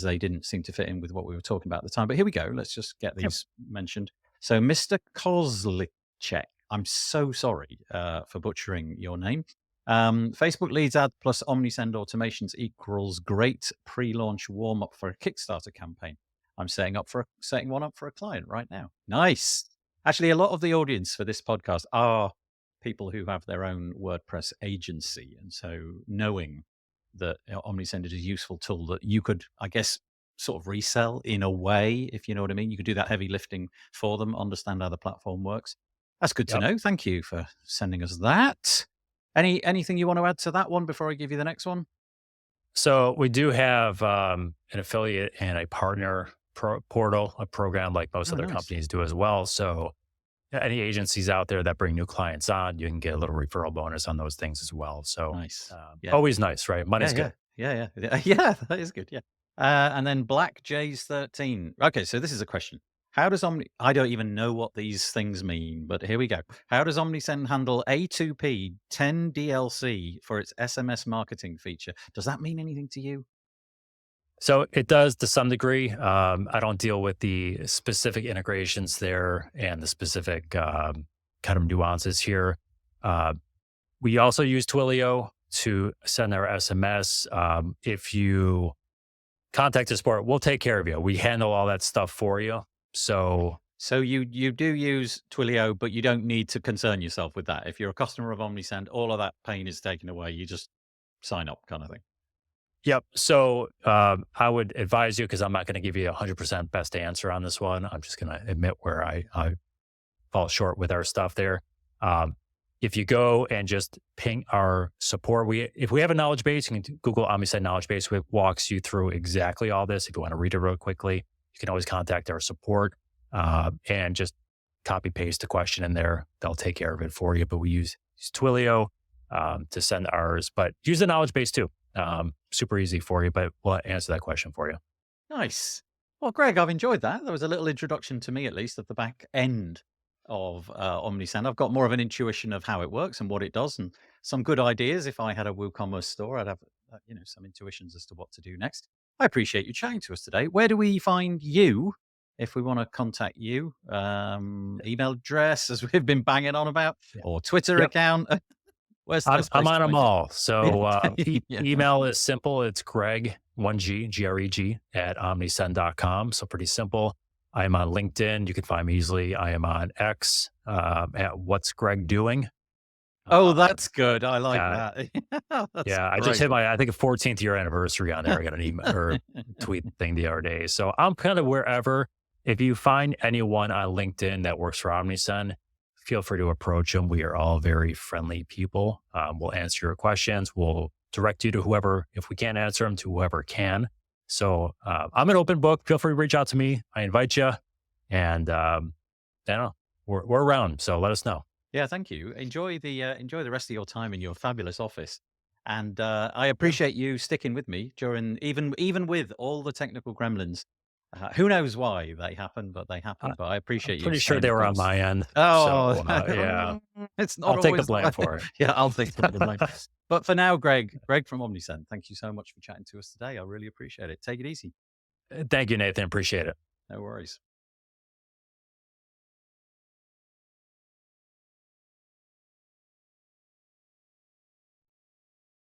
they didn't seem to fit in with what we were talking about at the time. But here we go. Let's just get yep. these mentioned. So, Mr. Kozlicek, I'm so sorry for butchering your name. Facebook leads ad plus Omnisend automations equals great pre-launch warm up for a Kickstarter campaign. I'm setting one up for a client right now. Nice. Actually, a lot of the audience for this podcast are people who have their own WordPress agency. And so knowing that Omnisend is a useful tool that you could, I guess, sort of resell in a way, if you know what I mean. You could do that heavy lifting for them, understand how the platform works. That's good to Yep. know. Thank you for sending us that. Anything you want to add to that one before I give you the next one? So we do have an affiliate and a partner portal, a program like most Oh, other nice. companies do as well. So any agencies out there that bring new clients on, you can get a little referral bonus on those things as well. So Nice. Yeah. always nice, right? Money's Yeah, good. yeah. Yeah, that is good. Yeah. And then Black J's 13. Okay, so this is a question. How does I don't even know what these things mean, but here we go. How does Omnisend handle A2P 10 DLC for its SMS marketing feature? Does that mean anything to you? So it does to some degree. I don't deal with the specific integrations there and the specific kind of nuances here. Uh, we also use Twilio to send our SMS. If you contact the support, we'll take care of you. We handle all that stuff for you. So So you do use Twilio, but you don't need to concern yourself with that. If you're a customer of Omnisend, all of that pain is taken away. You just sign up kind of thing. yep. So I would advise you, because I'm not going to give you 100% best answer on this one. I'm just going to admit where I fall short with our stuff there. If you go and just ping our support, if we have a knowledge base, you can Google Omnisend knowledge base, which walks you through exactly all this. If you want to read it real quickly, you can always contact our support and just copy paste the question in there. They'll take care of it for you. But we use Twilio to send ours, but use the knowledge base too. Super easy for you, but we'll answer that question for you. Nice. Well, Greg, I've enjoyed that. There was a little introduction to me, at least, of the back end of Omnisend. I've got more of an intuition of how it works and what it does, and some good ideas. If I had a WooCommerce store, I'd have some intuitions as to what to do next. I appreciate you chatting to us today. Where do we find you if we want to contact you? Email address, as we've been banging on about, Yeah. or Twitter Yep. account. Where's the I'm, best I'm place to on them find you? all. So Yeah. email is simple. It's Greg, 1G, Greg, at omnisend.com. So pretty simple. I am on LinkedIn. You can find me easily. I am on X at What's Greg Doing. Oh, that's good. I like Uh, that. That's yeah, I just great. hit my, I think, a 14th year anniversary on there. I got an email or tweet thing the other day. So I'm kind of wherever. If you find anyone on LinkedIn that works for Omnisend, feel free to approach them. We are all very friendly people. We'll answer your questions. We'll direct you to whoever, if we can't answer them, to whoever can. So I'm an open book. Feel free to reach out to me. I invite you. And I don't know, we're around. So let us know. Yeah, thank you. Enjoy the rest of your time in your fabulous office, and I appreciate you sticking with me during even with all the technical gremlins. Who knows why they happen, but they happen. I, But I I'm appreciate you pretty sure staying they the were on course. my end. Oh, So yeah, it's not I'll take the always blame for it. Yeah, I'll take the blame. But for now, Greg from Omnisend, thank you so much for chatting to us today. I really appreciate it. Take it easy. Thank you, Nathan. Appreciate it. No worries.